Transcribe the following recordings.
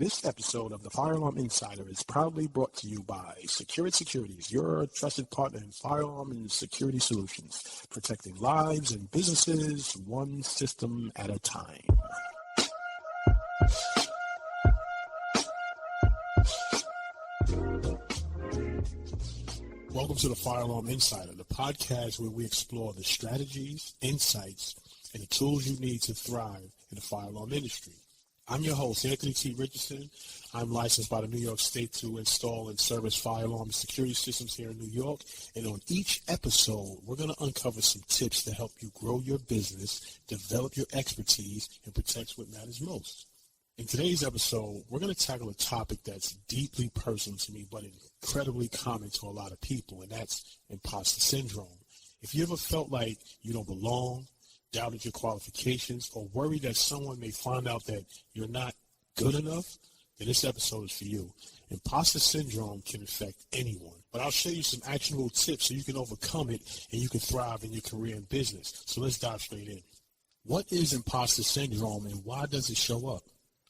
This episode of the Fire Alarm Insider is proudly brought to you by Security Securities, your trusted partner in firearm and security solutions, protecting lives and businesses one system at a time. Welcome to the Fire Alarm Insider, the podcast where we explore the strategies, insights, and the tools you need to thrive in the fire alarm industry. I'm your host, Anthony T. Richardson. I'm licensed by the New York State to install and service fire alarm and security systems here in New York. And on each episode, we're going to uncover some tips to help you grow your business, develop your expertise, and protect what matters most. In today's episode, we're going to tackle a topic that's deeply personal to me, but incredibly common to a lot of people, and that's imposter syndrome. If you ever felt like you don't belong, doubted your qualifications, or worried that someone may find out that you're not good enough, then this episode is for you. Imposter syndrome can affect anyone, but I'll show you some actionable tips so you can overcome it and you can thrive in your career and business. So let's dive straight in. What is imposter syndrome and why does it show up?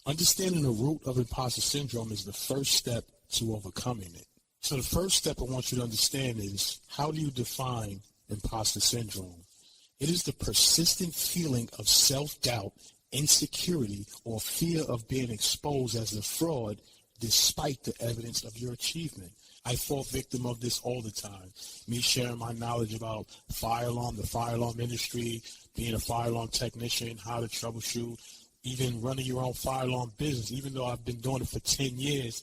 Understanding the root of imposter syndrome is the first step to overcoming it. So the first step I want you to understand is, how do you define imposter syndrome? It is the persistent feeling of self-doubt, insecurity, or fear of being exposed as a fraud despite the evidence of your achievement. I fall victim of this all the time. Me sharing my knowledge about the fire alarm industry, being a fire alarm technician, how to troubleshoot, even running your own fire alarm business. Even though I've been doing it for 10 years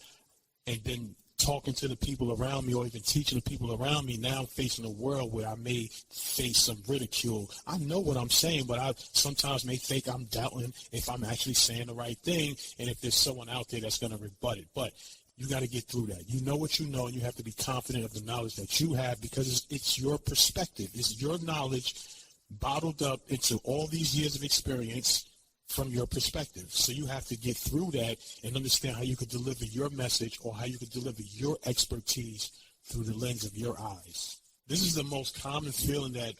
and been talking to the people around me or even teaching the people around me, now I'm facing a world where I may face some ridicule. I know what I'm saying, but I sometimes may think I'm doubting if I'm actually saying the right thing and if there's someone out there that's going to rebut it. But you got to get through that. You know what you know, and you have to be confident of the knowledge that you have, because it's your perspective. It's your knowledge bottled up into all these years of experience from your perspective. So you have to get through that and understand how you could deliver your message or how you could deliver your expertise through the lens of your eyes. This is the most common feeling that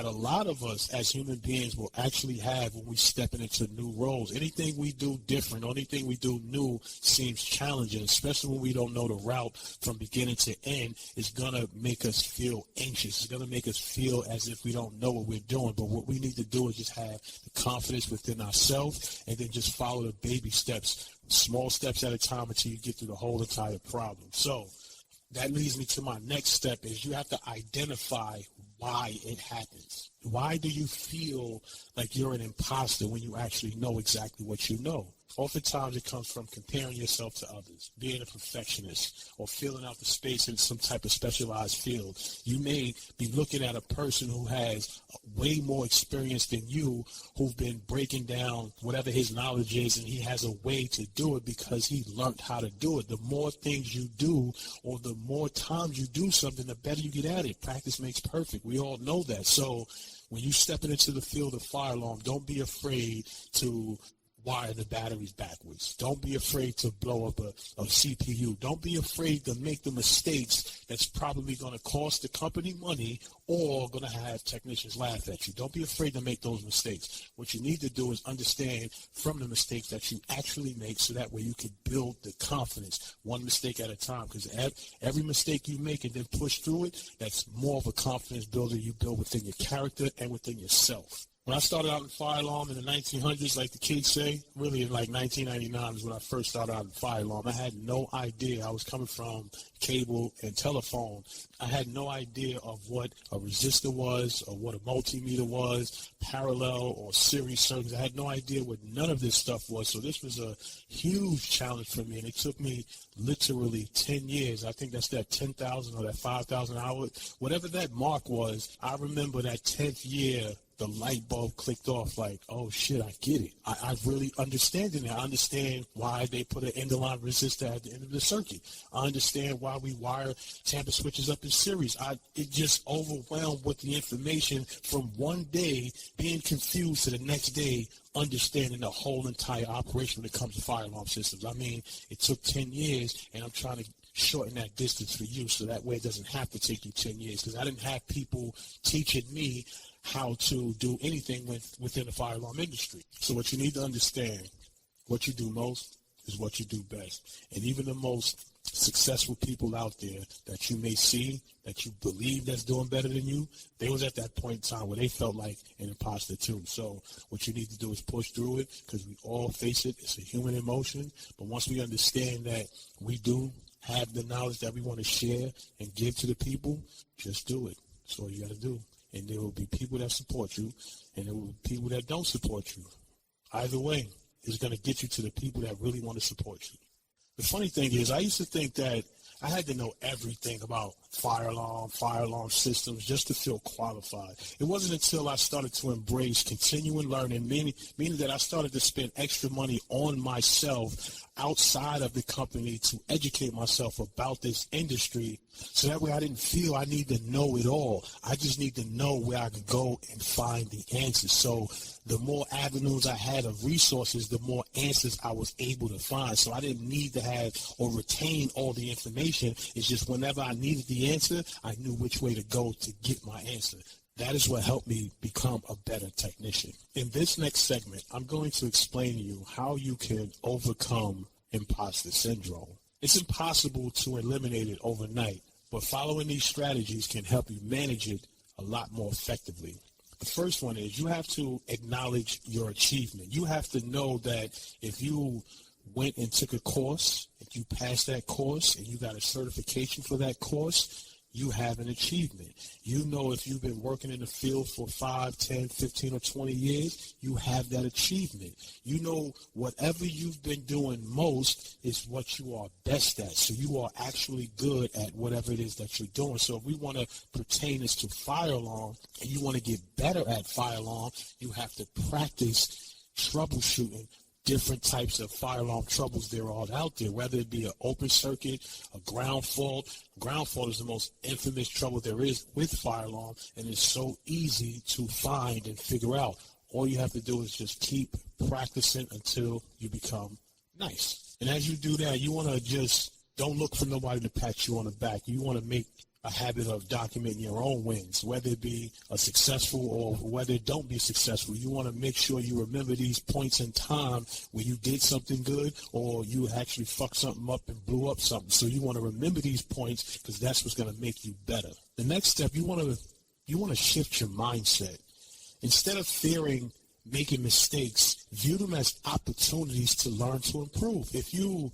a lot of us as human beings will actually have when we step into new roles. Anything we do different, anything we do new seems challenging, especially when we don't know the route from beginning to end. It's going to make us feel anxious. It's going to make us feel as if we don't know what we're doing. But what we need to do is just have the confidence within ourselves and then just follow the baby steps, small steps at a time until you get through the whole entire problem. So that leads me to my next step, is you have to identify why it happens. Why do you feel like you're an imposter when you actually know exactly what you know? Oftentimes it comes from comparing yourself to others, being a perfectionist, or filling out the space in some type of specialized field. You may be looking at a person who has way more experience than you, who've been breaking down whatever his knowledge is, and he has a way to do it because he learned how to do it. The more things you do, or the more times you do something, the better you get at it. Practice makes perfect. We all know that. So when you step into the field of fire alarm, don't be afraid to wire the batteries backwards. Don't be afraid to blow up a CPU. Don't be afraid to make the mistakes that's probably going to cost the company money or going to have technicians laugh at you. Don't be afraid to make those mistakes. What you need to do is understand from the mistakes that you actually make, so that way you can build the confidence one mistake at a time, because every mistake you make and then push through it, that's more of a confidence builder you build within your character and within yourself. When I started out in fire alarm in the 1900s, like the kids say, really in like 1999 is when I first started out in fire alarm. I had no idea. I was coming from cable and telephone. I had no idea of what a resistor was or what a multimeter was, parallel or series circuits. I had no idea what none of this stuff was. So this was a huge challenge for me, and it took me literally 10 years. I think that's that 10,000 or that 5,000 hours. Whatever that mark was, I remember that 10th year, the light bulb clicked off, like, oh shit, I get it. I really understand it now. I understand why they put an end-of-line resistor at the end of the circuit. I understand why we wire tamper switches up in series. It just overwhelmed with the information from one day being confused to the next day understanding the whole entire operation when it comes to fire alarm systems. I mean, it took 10 years, and I'm trying to shorten that distance for you so that way it doesn't have to take you 10 years, because I didn't have people teaching me how to do anything within the fire alarm industry. So what you need to understand, what you do most is what you do best. And even the most successful people out there that you may see, that you believe that's doing better than you, they was at that point in time where they felt like an imposter too. So what you need to do is push through it, because we all face it. It's a human emotion. But once we understand that we do have the knowledge that we want to share and give to the people, just do it. That's all you got to do. And there will be people that support you, and there will be people that don't support you. Either way, it's going to get you to the people that really want to support you. The funny thing is, I used to think that I had to know everything about fire alarm systems just to feel qualified. It wasn't until I started to embrace continuing learning, meaning that I started to spend extra money on myself outside of the company to educate myself about this industry, so that way I didn't feel I need to know it all. I just need to know where I could go and find the answers. So the more avenues I had of resources, the more answers I was able to find. So I didn't need to have or retain all the information. It's just whenever I needed the answer, I knew which way to go to get my answer. That is what helped me become a better technician. In this next segment, I'm going to explain to you how you can overcome imposter syndrome. It's impossible to eliminate it overnight, but following these strategies can help you manage it a lot more effectively. The first one is you have to acknowledge your achievement. You have to know that if you went and took a course, if you passed that course and you got a certification for that course, you have an achievement. You know, if you've been working in the field for 5, 10, 15, or 20 years, you have that achievement. You know, whatever you've been doing most is what you are best at. So you are actually good at whatever it is that you're doing. So if we want to pertain this to fire alarm and you want to get better at fire alarm, you have to practice troubleshooting different types of fire alarm troubles there are out there, whether it be an open circuit, a ground fault. Ground fault is the most infamous trouble there is with fire alarm, and it's so easy to find and figure out. All you have to do is just keep practicing until you become nice. And as you do that, you want to just don't look for nobody to pat you on the back. You want to make a habit of documenting your own wins, whether it be a successful or whether it don't be successful. You want to make sure you remember these points in time where you did something good or you actually fucked something up and blew up something. So you want to remember these points, because that's what's going to make you better. The next step, you want to shift your mindset. Instead of fearing making mistakes, view them as opportunities to learn to improve. If you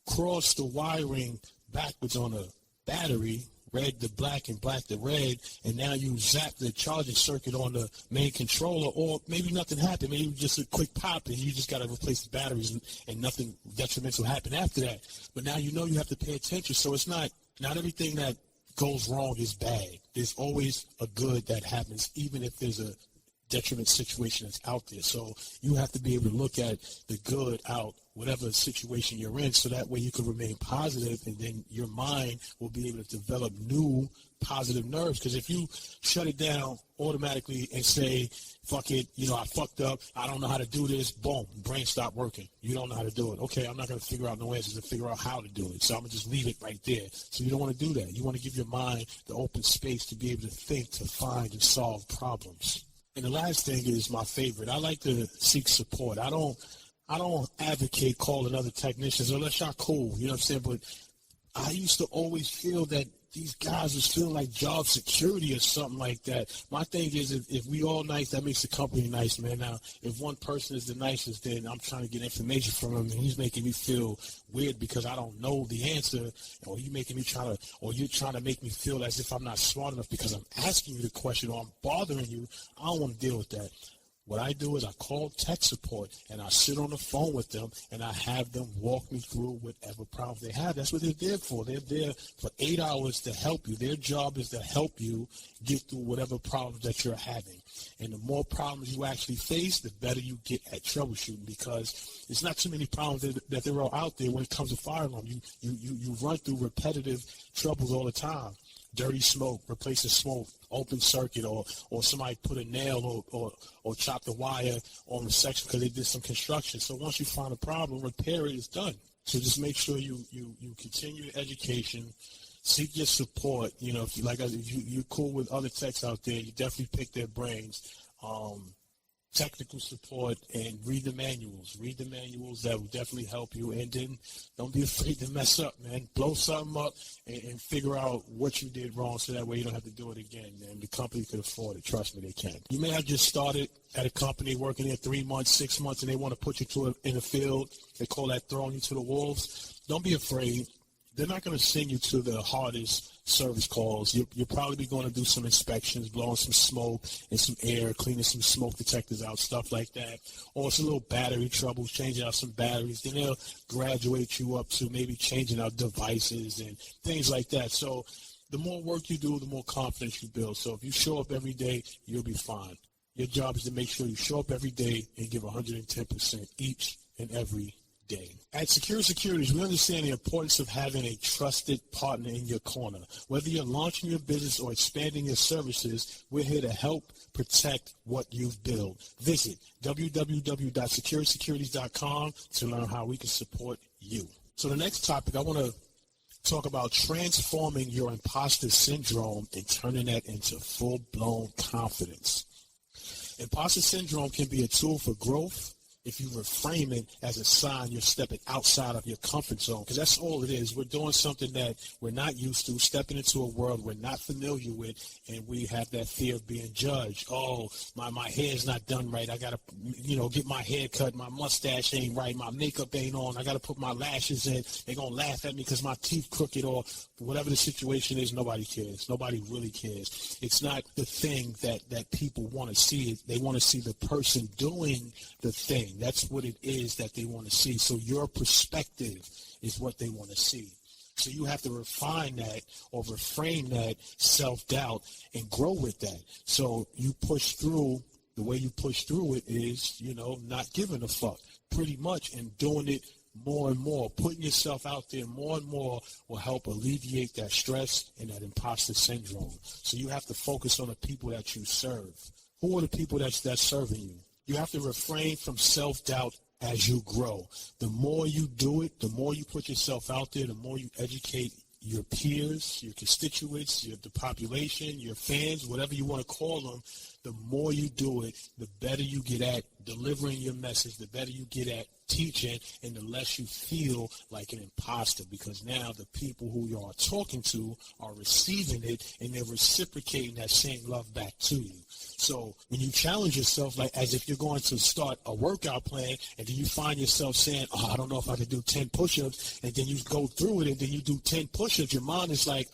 cross the wiring backwards on a battery, red to black and black to red, and now you zap the charging circuit on the main controller, or maybe nothing happened, maybe just a quick pop and you just got to replace the batteries and nothing detrimental happened after that. But now you know you have to pay attention. So it's not everything that goes wrong is bad. There's always a good that happens, even if there's a detriment situation that's out there. So you have to be able to look at the good out whatever situation you're in, so that way you can remain positive, and then your mind will be able to develop new positive nerves. Because if you shut it down automatically and say, fuck it, I fucked up, I don't know how to do this, boom, brain stopped working. You don't know how to do it. Okay, I'm not going to figure out no answers to figure out how to do it, so I'm going to just leave it right there. So you don't want to do that. You want to give your mind the open space to be able to think, to find and solve problems. And the last thing is my favorite. I like to seek support. I don't advocate calling other technicians unless y'all cool, you know what I'm saying? But I used to always feel that these guys was feeling like job security or something like that. My thing is, if we all nice, that makes the company nice, man. Now, if one person is the nicest, then I'm trying to get information from him, and he's making me feel weird because I don't know the answer, or you're trying to make me feel as if I'm not smart enough because I'm asking you the question or I'm bothering you. I don't want to deal with that. What I do is I call tech support, and I sit on the phone with them, and I have them walk me through whatever problems they have. That's what they're there for. They're there for 8 hours to help you. Their job is to help you get through whatever problems that you're having. And the more problems you actually face, the better you get at troubleshooting, because it's not too many problems that there are out there when it comes to fire alarm. You run through repetitive troubles all the time. Dirty smoke, replace the smoke, open circuit, or somebody put a nail or chop the wire on the section because they did some construction. So once you find a problem, repair it, it's done. So just make sure you continue your education, seek your support. If you're cool with other techs out there, you definitely pick their brains. technical support, and read the manuals. Read the manuals. That will definitely help you. And then don't be afraid to mess up, man. Blow something up and figure out what you did wrong so that way you don't have to do it again, man. The company could afford it. Trust me, they can. You may have just started at a company working there 3 months, 6 months, and they want to put you in a field. They call that throwing you to the wolves. Don't be afraid. They're not going to send you to the hardest service calls. You'll probably be going to do some inspections, blowing some smoke and some air, cleaning some smoke detectors out, stuff like that. Or it's a little battery troubles, changing out some batteries. Then they'll graduate you up to maybe changing out devices and things like that. So the more work you do, the more confidence you build. So if you show up every day, you'll be fine. Your job is to make sure you show up every day and give 110% each and every day. At Secure Securities, we understand the importance of having a trusted partner in your corner. Whether you're launching your business or expanding your services, we're here to help protect what you've built. Visit www.securesecurities.com to learn how we can support you. So the next topic, I want to talk about transforming your imposter syndrome and turning that into full-blown confidence. Imposter syndrome can be a tool for growth if you reframe it as a sign you're stepping outside of your comfort zone, because that's all it is. We're doing something that we're not used to, stepping into a world we're not familiar with, and we have that fear of being judged. Oh, my hair's not done right. I got to, get my hair cut. My mustache ain't right. My makeup ain't on. I got to put my lashes in. They're going to laugh at me because my teeth crooked, or whatever the situation is. Nobody cares. Nobody really cares. It's not the thing that people want to see. They want to see the person doing the thing. That's what it is that they want to see. So your perspective is what they want to see. So you have to refine that or reframe that self-doubt and grow with that. So you push through. The way you push through it is, not giving a fuck pretty much, and doing it more and more. Putting yourself out there more and more will help alleviate that stress and that imposter syndrome. So you have to focus on the people that you serve. Who are the people that's serving you? You have to refrain from self-doubt as you grow. The more you do it, the more you put yourself out there, the more you educate your peers, your constituents, the population, your fans, whatever you want to call them. The more you do it, the better you get at delivering your message, the better you get at teaching, and the less you feel like an imposter, because now the people who you are talking to are receiving it, and they're reciprocating that same love back to you. So when you challenge yourself, like as if you're going to start a workout plan, and then you find yourself saying, I don't know if I can do 10 push-ups, and then you go through it, and then you do 10 push-ups, your mind is like,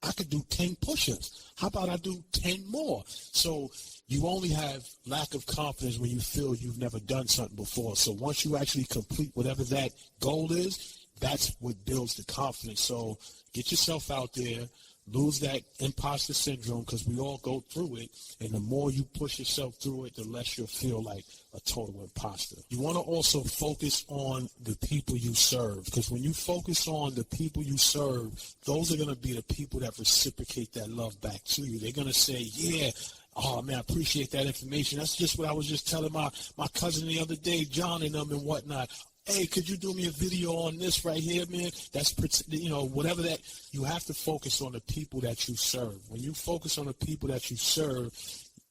I could do 10 push-ups. How about I do 10 more? So you only have lack of confidence when you feel you've never done something before. So once you actually complete whatever that goal is, that's what builds the confidence. So get yourself out there, lose that imposter syndrome, because we all go through it. And the more you push yourself through it, the less you'll feel like a total imposter. You want to also focus on the people you serve, because when you focus on the people you serve, those are going to be the people that reciprocate that love back to you. They're going to say, yeah, oh, man, I appreciate that information. That's just what I was just telling my cousin the other day, John and them and whatnot. Hey, could you do me a video on this right here, man? That's, whatever that, you have to focus on the people that you serve. When you focus on the people that you serve,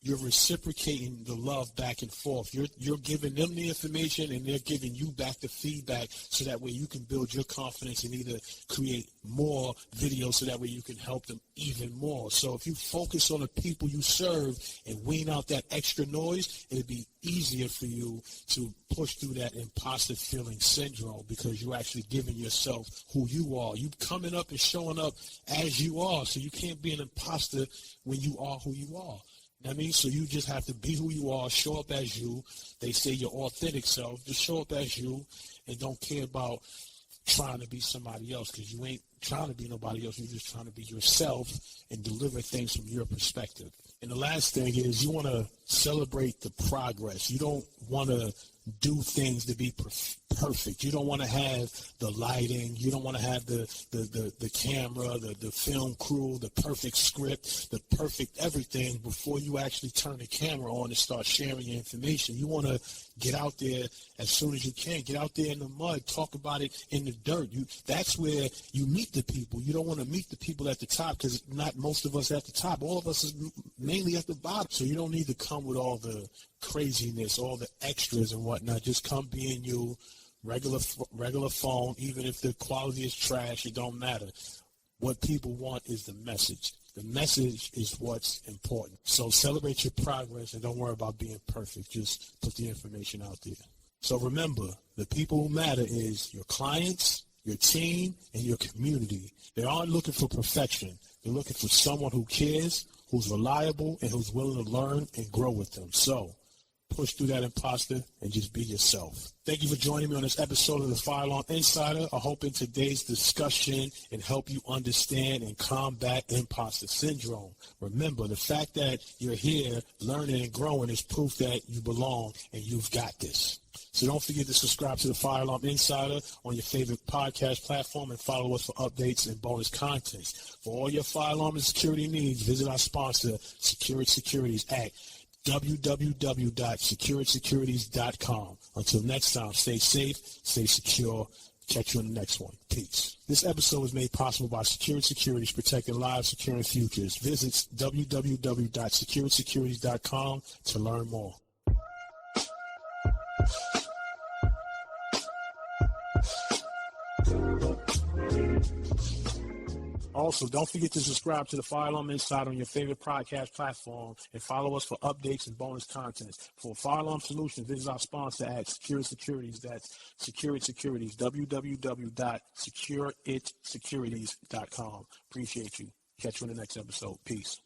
you're reciprocating the love back and forth. You're giving them the information, and they're giving you back the feedback, so that way you can build your confidence and either create more videos so that way you can help them even more. So if you focus on the people you serve and wean out that extra noise, it'll be easier for you to push through that imposter feeling syndrome, because you're actually giving yourself who you are. You coming up and showing up as you are. So you can't be an imposter when you are who you are. I mean, so you just have to be who you are, show up as you. They say your authentic self. Just show up as you, and don't care about trying to be somebody else, because you ain't trying to be nobody else. You're just trying to be yourself and deliver things from your perspective. And the last thing is, you want to celebrate the progress. You don't want to do things to be perfect. You don't want to have the lighting. You don't want to have the camera, the film crew, the perfect script, the perfect everything before you actually turn the camera on and start sharing your information. You want to get out there as soon as you can. Get out there in the mud. Talk about it in the dirt. That's where you meet the people. You don't want to meet the people at the top, because not most of us at the top. All of us is mainly at the bottom. So you don't need to come come with all the craziness, all the extras and whatnot. Just come being you, regular phone. Even if the quality is trash, it don't matter. What people want is the message. The message is what's important. So celebrate your progress and don't worry about being perfect. Just put the information out there. So remember, the people who matter is your clients, your team, and your community. They aren't looking for perfection. They're looking for someone who cares, who's reliable, and who's willing to learn and grow with them. So push through that imposter and just be yourself. Thank you for joining me on this episode of the Fire Alarm Insider. I hope in today's discussion and help you understand and combat imposter syndrome. Remember, the fact that you're here learning and growing is proof that you belong and you've got this. So don't forget to subscribe to the Fire Alarm Insider on your favorite podcast platform and follow us for updates and bonus content. For all your fire alarm and security needs, visit our sponsor, Security Securities, at www.securitysecurities.com. Until next time, stay safe, stay secure. Catch you on the next one. Peace. This episode was made possible by Security Securities, protecting lives, securing futures. Visit www.securitysecurities.com to learn more. Also, don't forget to subscribe to the Fire Alarm Insider on your favorite podcast platform and follow us for updates and bonus content. For Fire Alarm Solutions, visit our sponsor at Security Securities. That's Security Securities, www.securitysecurities.com. Appreciate you. Catch you in the next episode. Peace.